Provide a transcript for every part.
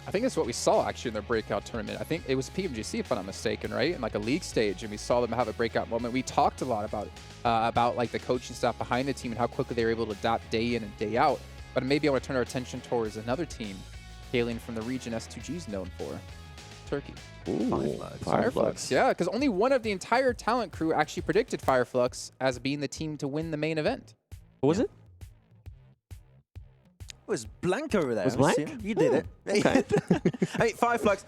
I think that's what we saw actually in their breakout tournament. I think it was PMGC, if I'm not mistaken, right? In like a league stage, and we saw them have a breakout moment. We talked a lot about like the coaching staff behind the team and how quickly they were able to adapt day in and day out. But maybe I want to turn our attention towards another team hailing from the region S2G is known for, Turkey. Ooh, Fireflux. Yeah, because only one of the entire talent crew actually predicted Fireflux as being the team to win the main event. What was it? It was Blank over there. Was Blank? You did it. Okay. I mean, Fireflux,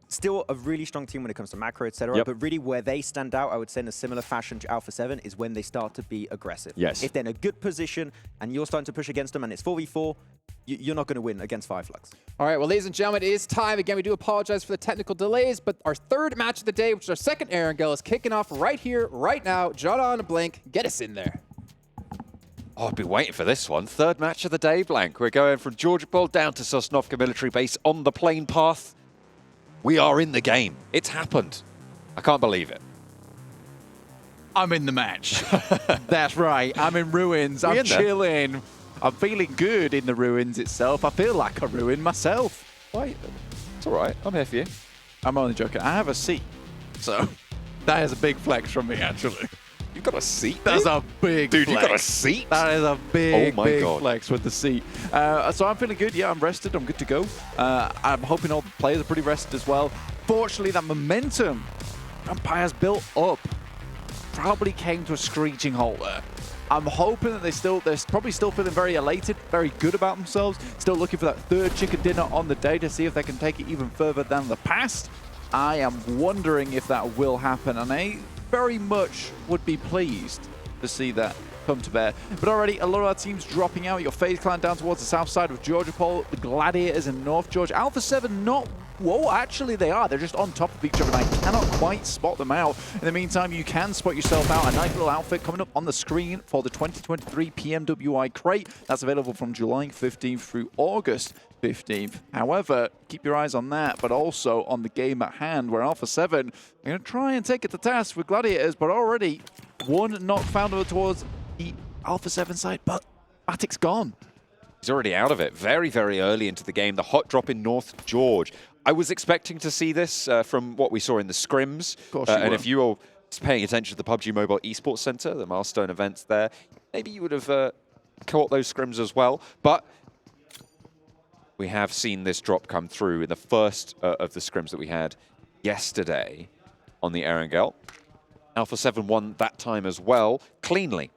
still a really strong team when it comes to macro, etc. Yep. But really where they stand out, I would say in a similar fashion to Alpha 7, is when they start to be aggressive. Yes. If they're in a good position and you're starting to push against them and it's 4v4, you're not going to win against Fireflux. All right, well, ladies and gentlemen, it is time. Again, we do apologize for the technical delays, but our third match of the day, which is our second Erangel, is kicking off right here, right now. Jada and Blank, get us in there. Oh, I've been waiting for this one. Third match of the day, Blank. We're going from Georgia Pol down to Sosnovka Military Base on the plane path. We are in the game. It's happened. I can't believe it. I'm in the match. That's right. I'm in ruins. We I'm in there? chilling. I'm feeling good in the ruins itself. I feel like a ruin myself. Wait, it's all right. I'm here for you. I'm only joking. I have a seat. So that is a big flex from me, actually. You've got a seat, That's a big dude. flex. You've got a seat. That is a big, Oh my big God. flex with the seat. So I'm feeling good. Yeah, I'm rested. I'm good to go. I'm hoping all the players are pretty rested as well. Fortunately, that momentum Empire's built up probably came to a screeching halt there. I'm hoping that they're probably still feeling very elated, very good about themselves, still looking for that third chicken dinner on the day to see if they can take it even further than the past. I am wondering if that will happen, and I very much would be pleased to see that come to bear. But already, a lot of our teams dropping out. Your FaZe Clan down towards the south side of Georgia Pol, the Gladiators in North Georgia. Alpha 7 not... Whoa, actually they are. They're just on top of each other, and I cannot quite spot them out. In the meantime, you can spot yourself out. A nice little outfit coming up on the screen for the 2023 PMWI crate. That's available from July 15th through August 15th. However, keep your eyes on that, but also on the game at hand, where Alpha 7 are going to try and take it to task with Gladiators, but already one knock found over towards the Alpha 7 side, but Matic's gone. He's already out of it very, very early into the game. The hot drop in North George. I was expecting to see this from what we saw in the scrims. And if you were paying attention to the PUBG Mobile Esports Center, the milestone events there, maybe you would have caught those scrims as well. But we have seen this drop come through in the first of the scrims that we had yesterday on the Erangel. Alpha 7 won that time as well, cleanly.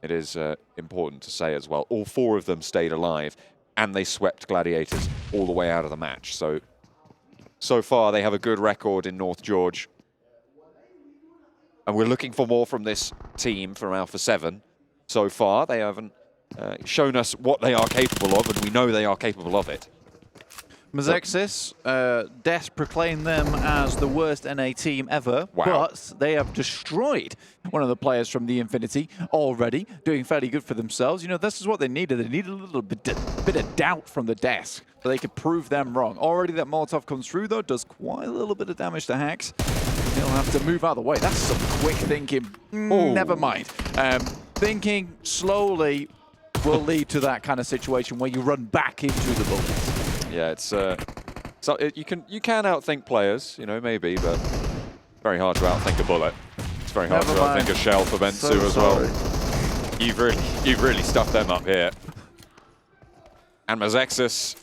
It is important to say as well, all four of them stayed alive, and they swept Gladiators all the way out of the match. So far, they have a good record in North George. And we're looking for more from this team, from Alpha 7. So far, they haven't shown us what they are capable of, and we know they are capable of it. Mazexis, Des proclaimed them as the worst NA team ever, but they have destroyed one of the players from the Infinity already, doing fairly good for themselves. You know, this is what they needed. They needed a little bit of doubt from the desk so they could prove them wrong. Already that Molotov comes through, though, does quite a little bit of damage to Hax. He'll have to move out of the way. That's some quick thinking. Never mind. Thinking slowly will lead to that kind of situation where you run back into the bullets. Yeah, it's so you can outthink players, you know, maybe, but very hard to outthink a bullet. It's very hard to outthink a shell for Bensu as well. You've really stuffed them up here. And Mazexis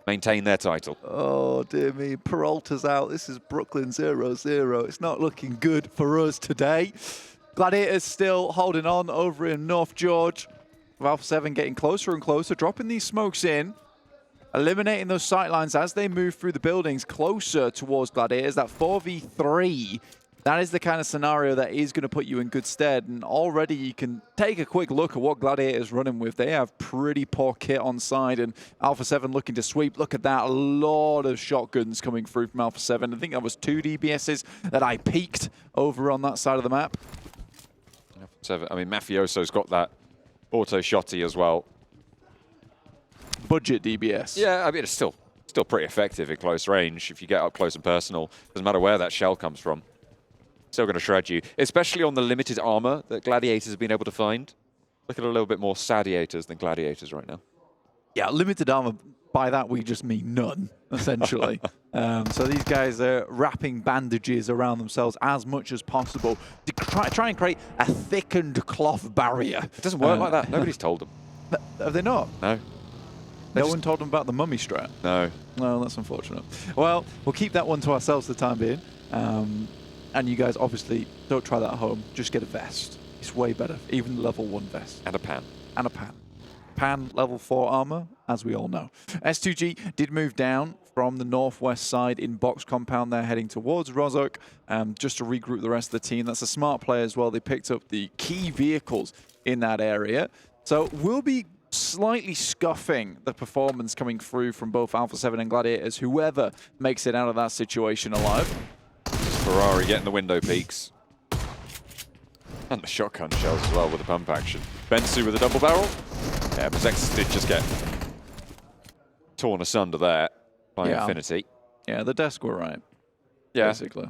maintain their title. Oh dear me, Peralta's out. This is Brooklyn 0-0. It's not looking good for us today. Gladiators still holding on over in North George. Alpha 7 getting closer and closer, dropping these smokes in. Eliminating those sightlines as they move through the buildings closer towards Gladiators. That 4v3, that is the kind of scenario that is going to put you in good stead. And already you can take a quick look at what Gladiators running with. They have pretty poor kit on side, and Alpha 7 looking to sweep. Look at that, a lot of shotguns coming through from Alpha 7. I think that was 2 DBSs that I peeked over on that side of the map. Alpha 7, I mean, Mafioso's got that auto shotty as well. Budget DBS. Yeah, I mean, it's still pretty effective at close range if you get up close and personal. Doesn't matter where that shell comes from. Still going to shred you, especially on the limited armor that Gladiators have been able to find. Look at a little bit more Sadiators than Gladiators right now. Yeah, limited armor by that we just mean none, essentially. So these guys are wrapping bandages around themselves as much as possible to try and create a thickened cloth barrier. It doesn't work like that. Nobody's told them. Have they not? No. No one told them about the mummy strat? No. Well, that's unfortunate. Well, we'll keep that one to ourselves for the time being. And you guys obviously don't try that at home. Just get a vest. It's way better. Even level 1 vest. And a pan. And a pan. Pan level 4 armor, as we all know. S2G did move down from the northwest side in box compound. They're heading towards Rozhok just to regroup the rest of the team. That's a smart play as well. They picked up the key vehicles in that area. So we'll be slightly scuffing the performance coming through from both Alpha 7 and Gladiators, whoever makes it out of that situation alive. Ferrari getting the window peaks. And the shotgun shells as well with the pump action. Bensu with a double barrel. Yeah, but Zexus did just get torn asunder there by Infinity. Yeah, the desk were right. Yeah. Basically.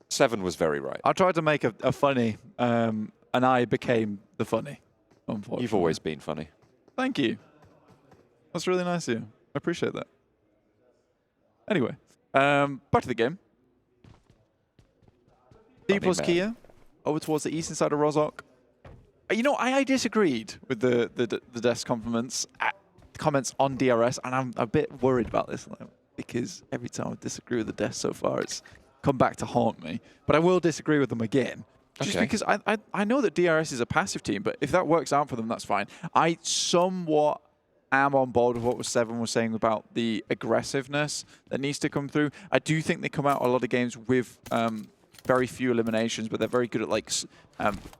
7 was very right. I tried to make a funny, and I became the funny, unfortunately. You've always been funny. Thank you. That's really nice of you. I appreciate that. Anyway, back to the game. D plus Kia over towards the eastern side of Rozhok. You know, I disagreed with the desk comments on DRS, and I'm a bit worried about this because every time I disagree with the desk so far, it's come back to haunt me. But I will disagree with them again. Just because I know that DRS is a passive team, but if that works out for them, that's fine. I somewhat am on board with what Seven was saying about the aggressiveness that needs to come through. I do think they come out a lot of games with very few eliminations, but they're very good at like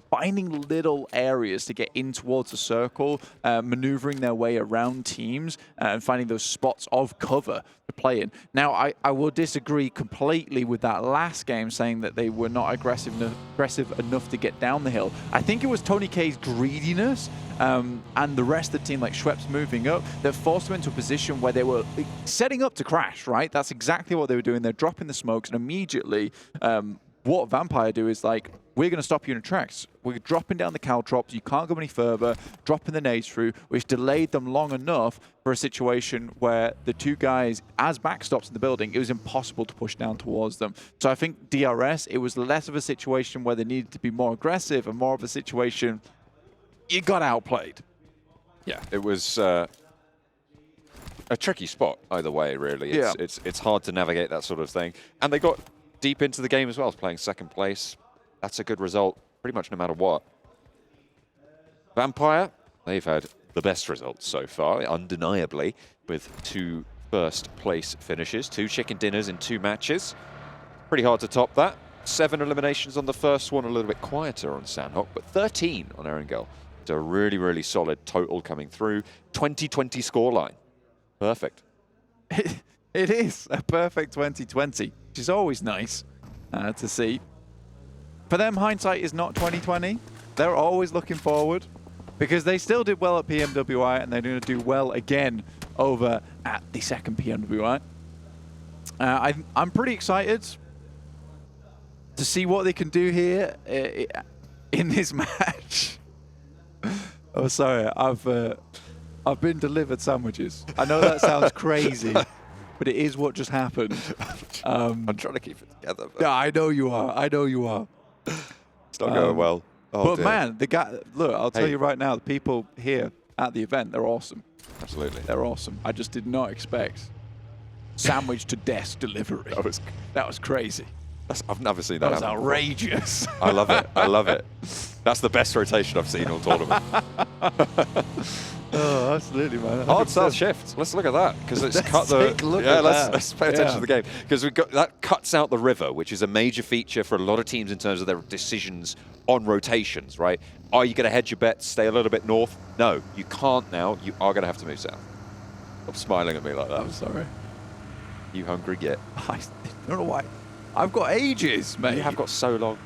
finding little areas to get in towards a circle, maneuvering their way around teams, and finding those spots of cover to play in. Now, I will disagree completely with that last game, saying that they were not aggressive enough to get down the hill. I think it was Tony K's greediness and the rest of the team, like Schweppes moving up, that forced them into a position where they were setting up to crash, right? That's exactly what they were doing. They're dropping the smokes, and immediately what Vampire do is like, we're going to stop you in your tracks. We're dropping down the caltrops. You can't go any further. Dropping the nades through, which delayed them long enough for a situation where the two guys, as backstops in the building, it was impossible to push down towards them. So I think DRS, it was less of a situation where they needed to be more aggressive and more of a situation you got outplayed. Yeah, it was a tricky spot either way, really. It's hard to navigate that sort of thing. And they got deep into the game as well, playing second place. That's a good result, pretty much no matter what. Vampire, they've had the best results so far, undeniably, with 2 first-place finishes, 2 chicken dinners in 2 matches. Pretty hard to top that. 7 eliminations on the first one, a little bit quieter on Sandhawk, but 13 on Erangel. It's a really, really solid total coming through. 2020 scoreline. Perfect. It is a perfect 2020, which is always nice to see. For them, hindsight is not 2020. They're always looking forward because they still did well at PMWI and they're going to do well again over at the second PMWI. I'm pretty excited to see what they can do here in this match. Oh, sorry, I've been delivered sandwiches. I know that sounds crazy, but it is what just happened. I'm trying to keep it together. Yeah, I know you are. I know you are. It's not going well. Oh, but dear. Man, the guy. Look, I'll tell you right now, the people here at the event, they're awesome. Absolutely, they're awesome. I just did not expect sandwich to desk delivery. That was crazy. I've never seen that. That was outrageous. I love it. I love it. That's the best rotation I've seen all tournament. Oh, absolutely, man. Hard south shift. Let's look at that because it's cut the. Let's pay attention to the game because we got that cuts out the river, which is a major feature for a lot of teams in terms of their decisions on rotations. Right? Are you going to hedge your bets, stay a little bit north? No, you can't now. You are going to have to move south. Stop smiling at me like that. I'm sorry. You hungry git? I don't know why. I've got ages, mate. You have got so long.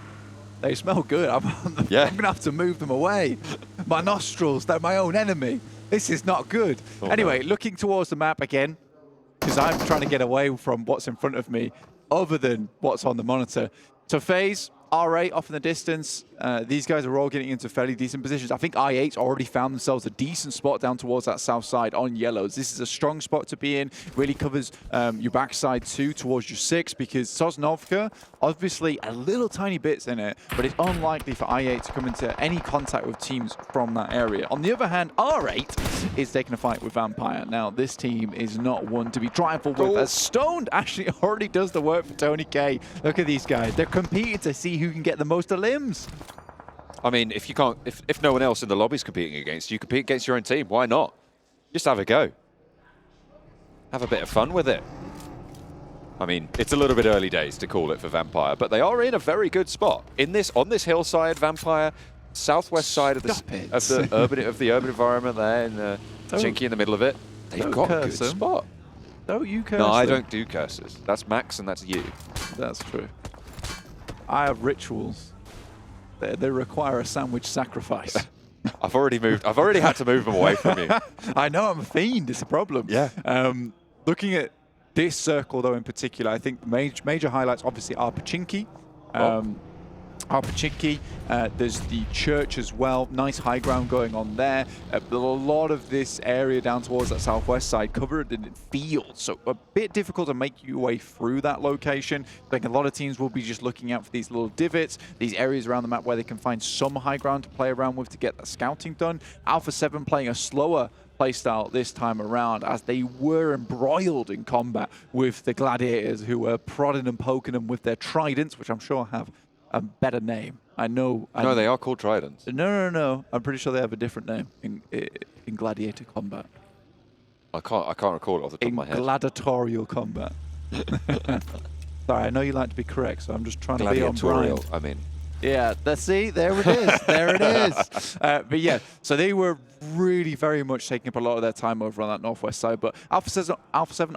They smell good. I'm going to have to move them away. My nostrils, they're my own enemy. This is not good. Oh, anyway, looking towards the map again, because I'm trying to get away from what's in front of me other than what's on the monitor. So FaZe R8 off in the distance. These guys are all getting into fairly decent positions. I think I8's already found themselves a decent spot down towards that south side on yellows. This is a strong spot to be in. Really covers your backside too towards your 6 because Sosnovka, obviously a little tiny bits in it, but it's unlikely for I8 to come into any contact with teams from that area. On the other hand, R8 is taking a fight with Vampire. Now, this team is not one to be trifled with, as Stoned actually already does the work for Tony K. Look at these guys. They're competing to see who can get the most of limbs. I mean, if you can't, if no one else in the lobby is competing against you, compete against your own team. Why not? Just have a go. Have a bit of fun with it. I mean, it's a little bit early days to call it for Vampire, but they are in a very good spot. On this hillside, Vampire, southwest side of the urban environment there, and Chinky in the middle of it. They've got a good spot. Don't you curse No, I them. don't do curses. That's Max and that's you. That's true. I have rituals. They require a sandwich sacrifice. I've already had to move them away from you. I know, I'm a fiend. It's a problem. Yeah. Looking at this circle, though, in particular, I think the major highlights, obviously, are Pachinki. Pachinki. There's the church as well. Nice high ground going on there. A lot of this area down towards that southwest side covered in fields, so a bit difficult to make your way through that location. I think a lot of teams will be just looking out for these little divots, these areas around the map where they can find some high ground to play around with to get that scouting done. Alpha 7 playing a slower playstyle this time around, as they were embroiled in combat with the gladiators, who were prodding and poking them with their tridents, which I'm sure have a better name. I know. No, they are called tridents. No. I'm pretty sure they have a different name in gladiator combat. I can't recall it off the top of my head. Gladiatorial combat. Sorry, I know you like to be correct, so I'm just trying to be on brand. I mean. Yeah, see, there it is. There it is. But yeah, so they were really very much taking up a lot of their time over on that northwest side. But Alpha 7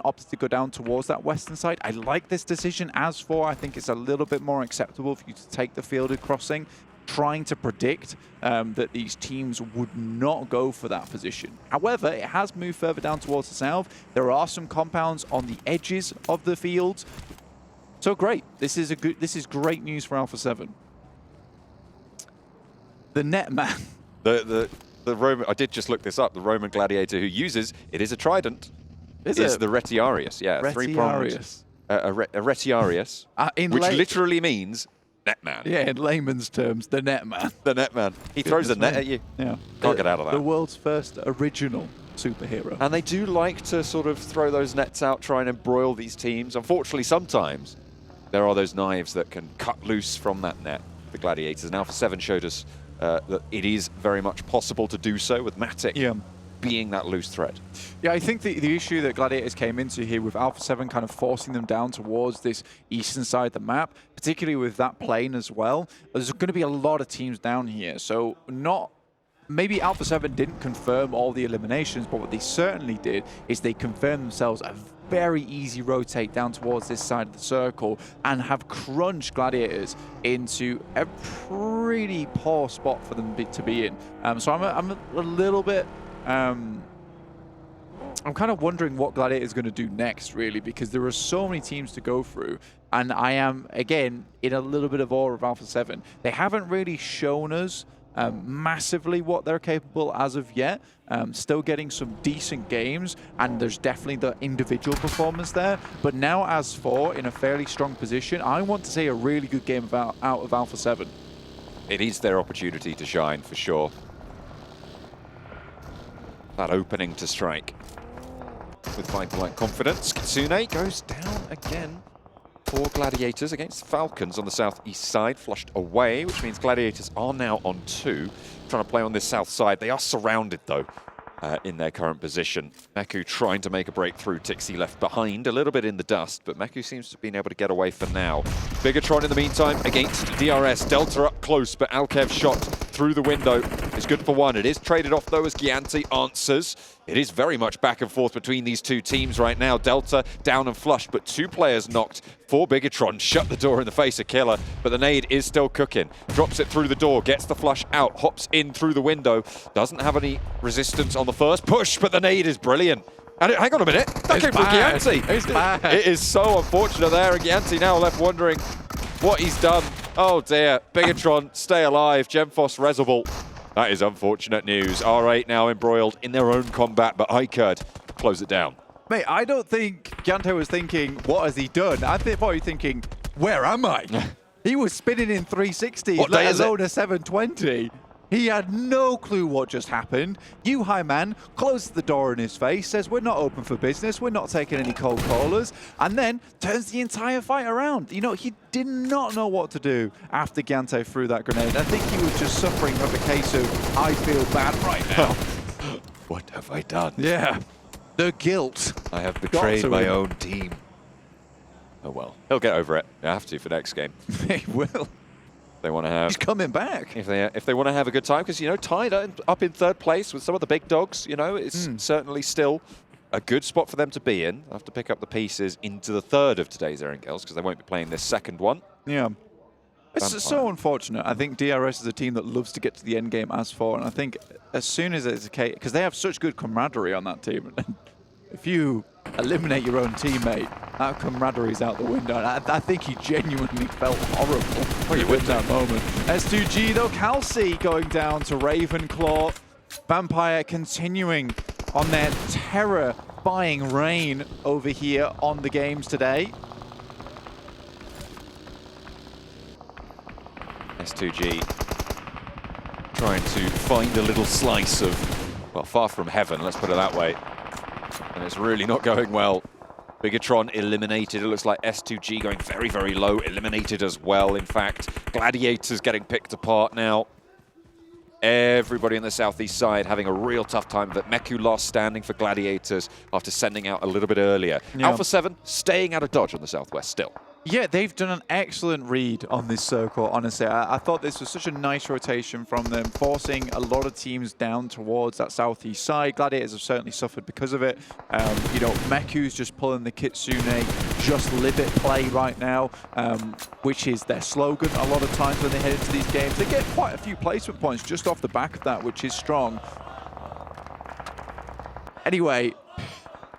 opted to go down towards that western side. I like this decision. As for, I think it's a little bit more acceptable for you to take the fielded crossing, trying to predict that these teams would not go for that position. However, it has moved further down towards the south. There are some compounds on the edges of the fields. So great. This is great news for Alpha 7. The Netman. The Roman, I did just look this up. The Roman gladiator who uses it is a trident. Is the Retiarius. Yeah, Retiarius. A Retiarius, which literally means Netman. Yeah, in layman's terms, the Netman. The Netman. He throws a net at you. Yeah. Can't get out of that. The world's first original superhero. And they do like to sort of throw those nets out, try and embroil these teams. Unfortunately, sometimes there are those knives that can cut loose from that net. The gladiators. And Alpha 7 showed us that it is very much possible to do so, with Matic being that loose thread. Yeah, I think the issue that Gladiators came into here with Alpha 7 kind of forcing them down towards this eastern side of the map, particularly with that plane as well, there's going to be a lot of teams down here. So maybe Alpha 7 didn't confirm all the eliminations, but what they certainly did is they confirmed themselves a very easy rotate down towards this side of the circle and have crunched Gladiators into a pretty poor spot for them to be in. So I'm a little bit... I'm kind of wondering what Gladiator is going to do next, really, because there are so many teams to go through, and I am, again, in a little bit of awe of Alpha 7. They haven't really shown us massively what they're capable as of yet. Still getting some decent games, and there's definitely the individual performance there. But now, as for in a fairly strong position, I want to see a really good game out of Alpha 7. It is their opportunity to shine, for sure. That opening to strike with Vital-like confidence. Kitsune goes down again for Gladiators against Falcons on the southeast side, flushed away, which means Gladiators are now on 2, trying to play on this south side. They are surrounded, though, in their current position. Meku trying to make a breakthrough. Tixi left behind, a little bit in the dust, but Meku seems to have been able to get away for now. Bigatron in the meantime against DRS. Delta up close, but Alkev's shot through the window is good for one. It is traded off, though, as Gianti answers. It is very much back and forth between these two teams right now. Delta down and flushed, but 2 players knocked for Bigatron. Shut the door in the face of Killer, but the nade is still cooking. Drops it through the door, gets the flush out, hops in through the window. Doesn't have any resistance on the first push, but the nade is brilliant. And hang on a minute, that came from Gianti. It's bad. It is so unfortunate there, and Gianti now left wondering what he's done. Oh dear, Bigatron, stay alive, Gemfos Reservoir. That is unfortunate news. R8 now embroiled in their own combat, but iCurd close it down. Mate, I don't think Gante was thinking, what has he done? I think probably thinking, where am I? He was spinning in 360, What day let is it? alone a 720. He had no clue what just happened. You, high man, closes the door in his face, says, we're not open for business, we're not taking any cold callers, and then turns the entire fight around. You know, he did not know what to do after Gante threw that grenade. I think he was just suffering from a case of, I feel bad right now. What have I done? Yeah, the guilt. I have betrayed to my him. own team. Oh well, he'll get over it. I have to for next game. He will. They want to have. He's coming back. If they want to have a good time, because, you know, tied up in third place with some of the big dogs, you know, it's certainly still a good spot for them to be in. They'll have to pick up the pieces into the third of today's Erangels, because they won't be playing this second one. Yeah. It's Vampire. so unfortunate. I think DRS is a team that loves to get to the end game as far, and I think as soon as it's a case, because they have such good camaraderie on that team, and if you eliminate your own teammate, that camaraderie is out the window. And I think he genuinely felt horrible you would in that moment. S2G though, Kelsey going down to Ravenclaw. Vampire continuing on their terror-buying reign over here on the games today. S2G trying to find a little slice of, well, far from heaven, let's put it that way. And it's really not going well. Bigatron eliminated. It looks like S2G going very, very low. Eliminated as well, in fact. Gladiators getting picked apart now. Everybody on the southeast side having a real tough time of it. Meku last standing for Gladiators after sending out a little bit earlier. Yeah. Alpha 7 staying out of dodge on the southwest still. Yeah, they've done an excellent read on this circle, honestly. I thought this was such a nice rotation from them, forcing a lot of teams down towards that southeast side. Gladiators have certainly suffered because of it. You know, Meku's just pulling the Kitsune, just live it play right now, which is their slogan a lot of times when they head into these games. They get quite a few placement points just off the back of that, which is strong. Anyway,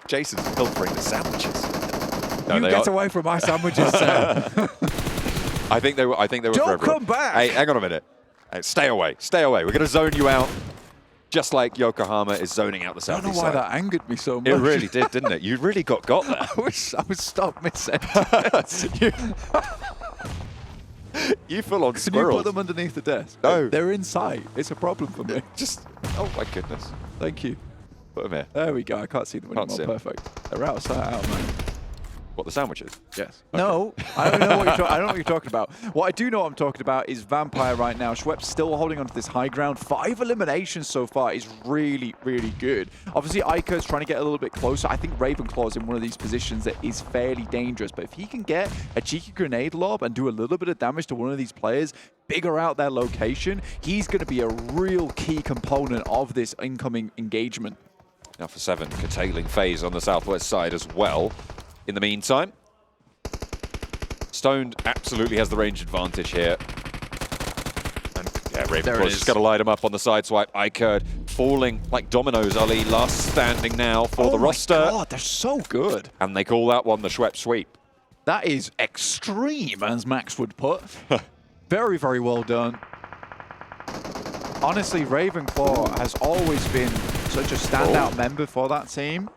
Jason's filtering the sandwiches. No, you get away from my sandwiches, Sam. I think they were. Don't for everyone. come back. Hey, hang on a minute. Hey, stay away. Stay away. We're going to zone you out, just like Yokohama is zoning out the I don't southeast know why side. that angered me so much. It really did, didn't it? You really got there. I was stopped mid-sentence. You full on Can you squirrels. put them underneath the desk? No. They're in sight. It's a problem for me. Just, oh my goodness. Thank you. Put them here. There we go. I can't see them Can't see 'em. anymore. Perfect. They're outside out, man. What, the sandwiches? Yes. No, I don't know what I don't know what you're talking about. What I do know what I'm talking about is Vampire right now. Schwepp's still holding on to this high ground. 5 eliminations so far is really, really good. Obviously, Iker's trying to get a little bit closer. I think Ravenclaw's in one of these positions that is fairly dangerous. But if he can get a cheeky grenade lob and do a little bit of damage to one of these players, figure out their location, he's going to be a real key component of this incoming engagement. Alpha 7 curtailing phase on the southwest side as well. In the meantime, Stoned absolutely has the range advantage here. And yeah, Ravenclaw's just got to light him up on the side swipe. Ikerd falling like dominoes. Ali last standing now for the roster. Oh my God, they're so good. And they call that one the Schwepp sweep. That is extreme, as Max would put. Very, very well done. Honestly, Ravenclaw has always been such a standout member for that team.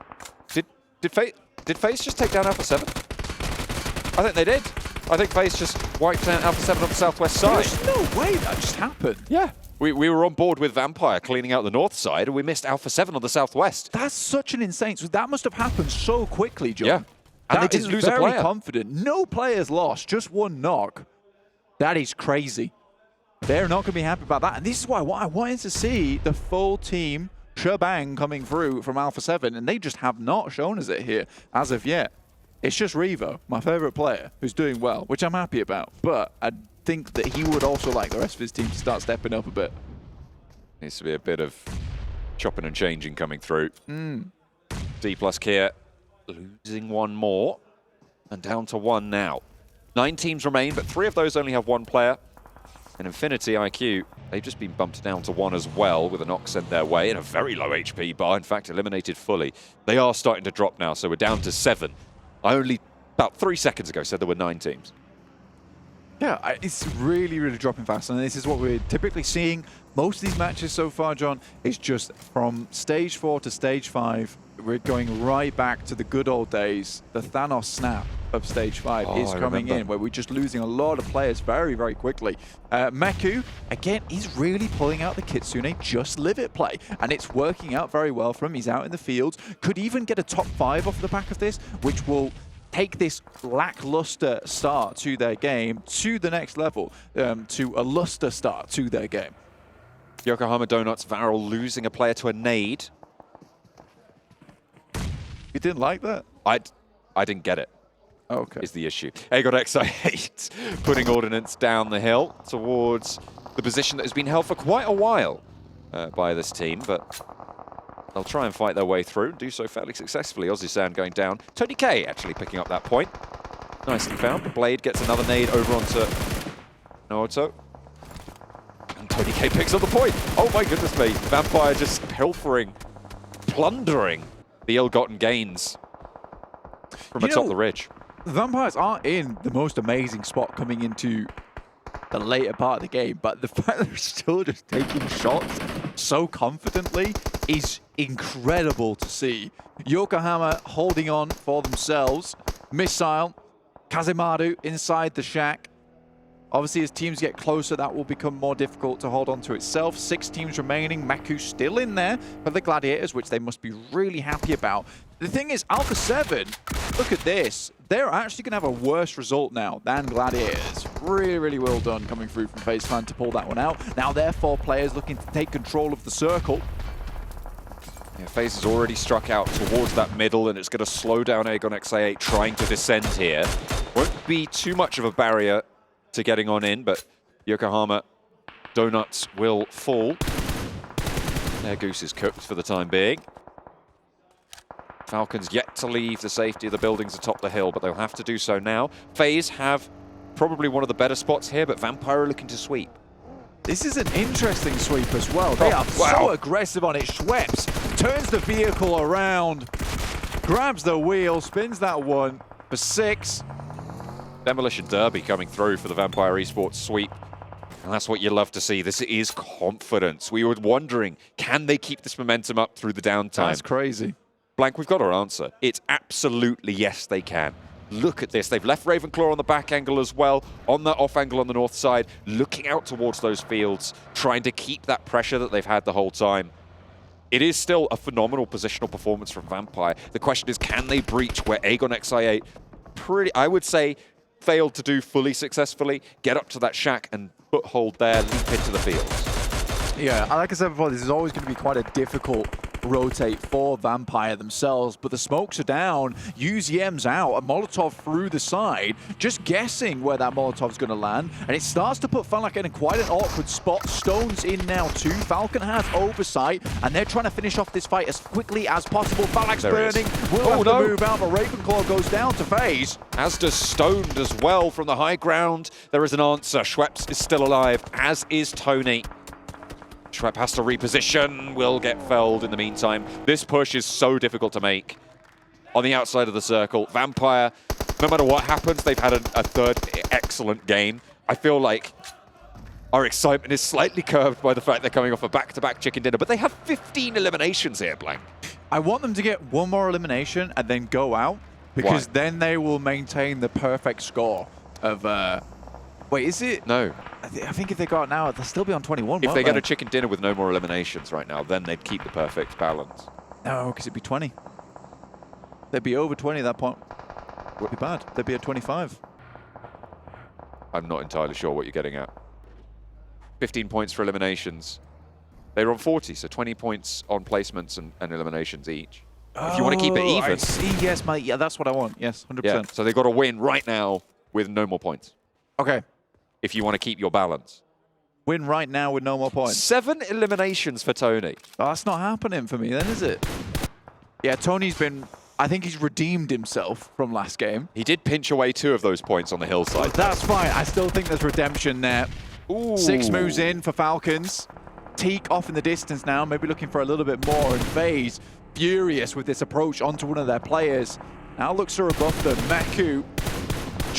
Did FaZe just take down Alpha 7? I think they did. I think FaZe just wiped out Alpha 7 on the southwest side. There's no way that just happened. Yeah. We were on board with Vampire cleaning out the north side, and we missed Alpha 7 on the southwest. That's such an insane... So that must have happened so quickly, John. Yeah. And they didn't lose a player. Very confident. No players lost, just one knock. That is crazy. They're not going to be happy about that. And this is why I wanted to see the full team shebang coming through from Alpha 7, and they just have not shown us it here as of yet. It's just Revo, my favorite player, who's doing well, which I'm happy about. But I think that he would also like the rest of his team to start stepping up a bit. Needs to be a bit of chopping and changing coming through. D plus Kier losing one more and down to 1 now. 9 teams remain, but 3 of those only have 1 player. And Infinity IQ, they've just been bumped down to 1 as well with a knock sent their way and a very low HP bar, in fact, eliminated fully. They are starting to drop now, so we're down to 7. I only, about 3 seconds ago, said there were 9 teams. Yeah, it's really, really dropping fast, and this is what we're typically seeing. Most of these matches so far, John, is just from stage 4 to stage 5. We're going right back to the good old days. The Thanos snap of stage 5 is coming in, where we're just losing a lot of players very, very quickly. Meku, again, he's really pulling out the Kitsune Just Live It play, and it's working out very well for him. He's out in the field, could even get a top 5 off the back of this, which will take this lackluster start to their game to the next level, to a luster start to their game. Yokohama Donuts Varel losing a player to a nade. You didn't like that? I didn't get it. Okay. Is the issue. enought putting Ordnance down the hill towards the position that has been held for quite a while by this team, but they'll try and fight their way through, do so fairly successfully. Aussie going down. Tony K actually picking up that point. Nicely found. Blade gets another nade over onto Naoto. And Tony K picks up the point. Oh my goodness me. Vampire just pilfering, plundering the ill-gotten gains from atop the ridge. The Vampires aren't in the most amazing spot coming into the later part of the game, but the fact that they're still just taking shots so confidently is incredible to see. Yokohama holding on for themselves. Missile, Kazemaru inside the shack. Obviously, as teams get closer, that will become more difficult to hold on to itself. 6 teams remaining. Meku still in there for the Gladiators, which they must be really happy about. The thing is, Alpha 7, look at this. They're actually going to have a worse result now than Gladiators. Really, really well done coming through from FaZe Clan to pull that one out. Now, they're 4 players looking to take control of the circle. Yeah, FaZe has already struck out towards that middle, and it's going to slow down enought trying to descend here. Won't be too much of a barrier to getting on in, but Yokohama Donuts will fall. Their goose is cooked for the time being. Falcons yet to leave the safety of the buildings atop the hill, but they'll have to do so now. FaZe have probably one of the better spots here, but Vampire are looking to sweep. This is an interesting sweep as well. They are so aggressive on it. Schweppes turns the vehicle around, grabs the wheel, spins that one for 6. Demolition Derby coming through for the Vampire Esports sweep. And that's what you love to see. This is confidence. We were wondering, can they keep this momentum up through the downtime? That's crazy. Blank, we've got our answer. It's absolutely yes, they can. Look at this. They've left Ravenclaw on the back angle as well, on that off angle on the north side, looking out towards those fields, trying to keep that pressure that they've had the whole time. It is still a phenomenal positional performance from Vampire. The question is, can they breach where enought I would say, failed to do fully successfully, get up to that shack and foothold there, leap into the fields. Yeah, like I said before, this is always going to be quite a difficult rotate for Vampire themselves, but the smokes are down, UZM's out, a Molotov through the side, just guessing where that Molotov's going to land, and it starts to put Falcon in quite an awkward spot. Stone's in now too. Falcon has oversight, and they're trying to finish off this fight as quickly as possible. Falak's burning, will have to move out, but Ravenclaw goes down to FaZe. As does Stoned as well from the high ground. There is an answer. Schweppes is still alive, as is Tony. Schweppes has to reposition, will get felled in the meantime. This push is so difficult to make. On the outside of the circle, Vampire, no matter what happens, they've had a third excellent game. I feel like our excitement is slightly curbed by the fact they're coming off a back-to-back chicken dinner, but they have 15 eliminations here, Blank. I want them to get one more elimination and then go out, because then they will maintain the perfect score of... Wait, is it? No. I think if they go out now, they'll still be on 21, If they get a chicken dinner with no more eliminations right now, then they'd keep the perfect balance. No, because it'd be 20. They'd be over 20 at that point. Would be bad. They'd be at 25. I'm not entirely sure what you're getting at. 15 points for eliminations. They were on 40, so 20 points on placements and eliminations each. If you want to keep it even. I see. Yes, mate. Yeah, that's what I want. Yes, 100%. Yeah, so they've got to win right now with no more points. Okay. If you want to keep your balance. Win right now with no more points. 7 eliminations for Tony. Oh, that's not happening for me then, is it? Yeah, Tony's been... I think he's redeemed himself from last game. He did pinch away 2 of those points on the hillside. That's fine. I still think there's redemption there. Ooh. 6 moves in for Falcons. Teak off in the distance now, maybe looking for a little bit more. And FaZe furious with this approach onto one of their players. Now looks to rebuff them. Meku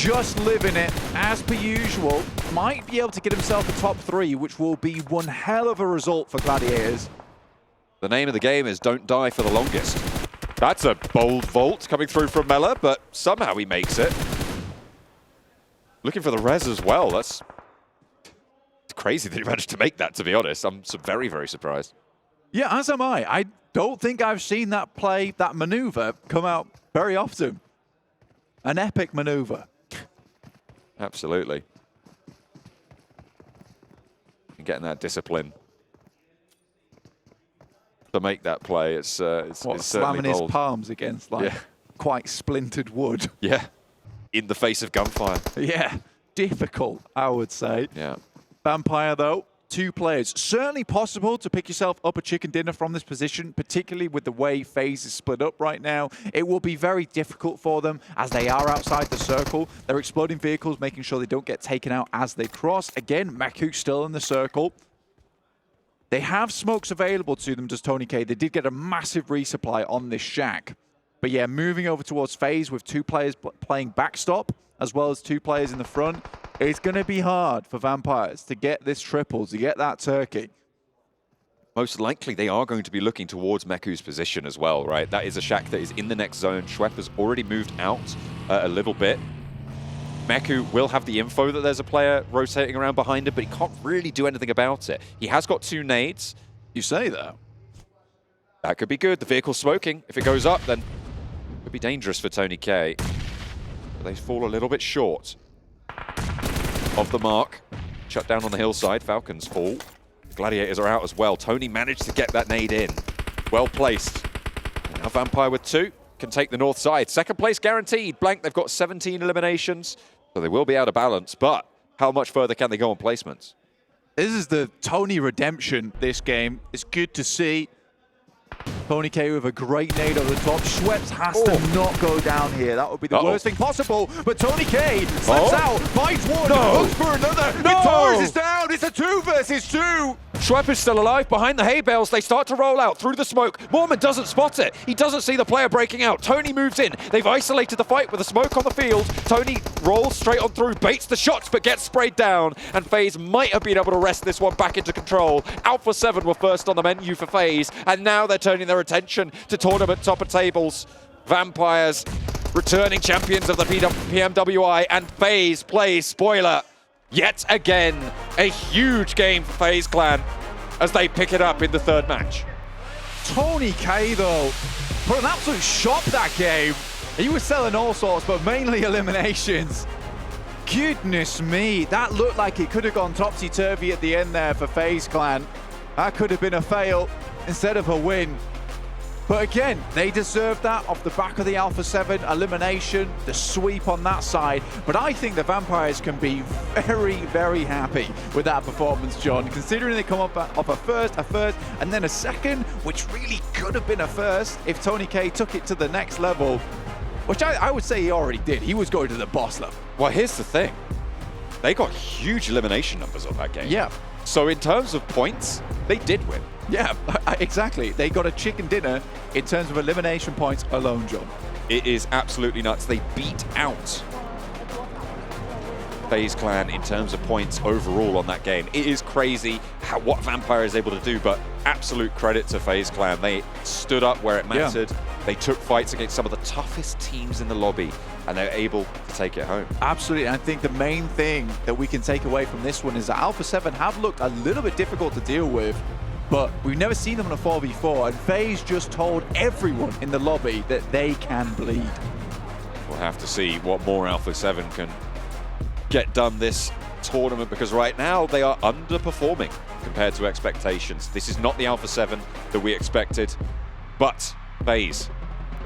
just living it as per usual. Might be able to get himself a top 3, which will be one hell of a result for Gladiators. The name of the game is don't die for the longest. That's a bold vault coming through from Mela, but somehow he makes it. Looking for the res as well. That's crazy that he managed to make that, to be honest. I'm very, very surprised. Yeah, as am I. I don't think I've seen that play, that maneuver, come out very often. An epic maneuver. Absolutely. And getting that discipline to make that play, it's slamming his palms against quite splintered wood. Yeah, in the face of gunfire. Yeah, difficult, I would say. Yeah. Vampire, though, 2 players. Certainly possible to pick yourself up a chicken dinner from this position, particularly with the way FaZe is split up right now. It will be very difficult for them as they are outside the circle. They're exploding vehicles, making sure they don't get taken out as they cross. Again, Meku still in the circle. They have smokes available to them, does Tony K. They did get a massive resupply on this shack. But yeah, moving over towards FaZe with 2 players playing backstop, as well as 2 players in the front. It's going to be hard for Vampires to get this triple, to get that turkey. Most likely they are going to be looking towards Meku's position as well, right? That is a shack that is in the next zone. Schwepp has already moved out a little bit. Meku will have the info that there's a player rotating around behind him, but he can't really do anything about it. He has got 2 nades. You say that? That could be good. The vehicle's smoking. If it goes up, then it could be dangerous for Tony K. But they fall a little bit short of the mark. Shut down on the hillside. Falcons fall. The Gladiators are out as well. Tony managed to get that nade in. Well placed. And now Vampire with 2 can take the north side. Second place guaranteed. Blank, they've got 17 eliminations, so they will be out of balance. But how much further can they go on placements? This is the Tony redemption, this game. It's good to see. Tony K with a great nade over the top. Schweppes has to not go down here. That would be the worst thing possible. But Tony K slips out, finds one, goes for another. Torres is down. It's a 2 versus 2. Schwepp is still alive behind the hay bales. They start to roll out through the smoke. Mormon doesn't spot it. He doesn't see the player breaking out. Tony moves in. They've isolated the fight with the smoke on the field. Tony rolls straight on through, baits the shots, but gets sprayed down. And FaZe might have been able to wrest this one back into control. Alpha 7 were first on the menu for FaZe, and now they're turning their attention to tournament top of tables. Vampires returning champions of the PMWI, and FaZe plays spoiler. Yet again, a huge game for FaZe Clan as they pick it up in the 3rd match. Tony K, though, put an absolute shop that game. He was selling all sorts, but mainly eliminations. Goodness me, that looked like it could have gone topsy-turvy at the end there for FaZe Clan. That could have been a fail instead of a win. But again, they deserved that off the back of the Alpha 7 elimination, the sweep on that side. But I think the Vampires can be very, very happy with that performance, John, considering they come up off a first, and then a second, which really could have been a first if Tony K took it to the next level, which I would say he already did. He was going to the boss level. Well, here's the thing. They got huge elimination numbers on that game. Yeah. So in terms of points, they did win. Yeah, exactly. They got a chicken dinner in terms of elimination points alone, John. It is absolutely nuts. They beat out FaZe Clan in terms of points overall on that game. It is crazy what Vampire is able to do, but absolute credit to FaZe Clan. They stood up where it mattered. Yeah. They took fights against some of the toughest teams in the lobby, and they're able to take it home. Absolutely. I think the main thing that we can take away from this one is that Alpha 7 have looked a little bit difficult to deal with, but we've never seen them in a 4v4, and FaZe just told everyone in the lobby that they can bleed. We'll have to see what more Alpha 7 can get done this tournament, because right now they are underperforming compared to expectations. This is not the Alpha 7 that we expected, but FaZe,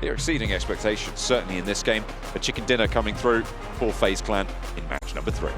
they're exceeding expectations, certainly in this game. A chicken dinner coming through for FaZe Clan in match number 3.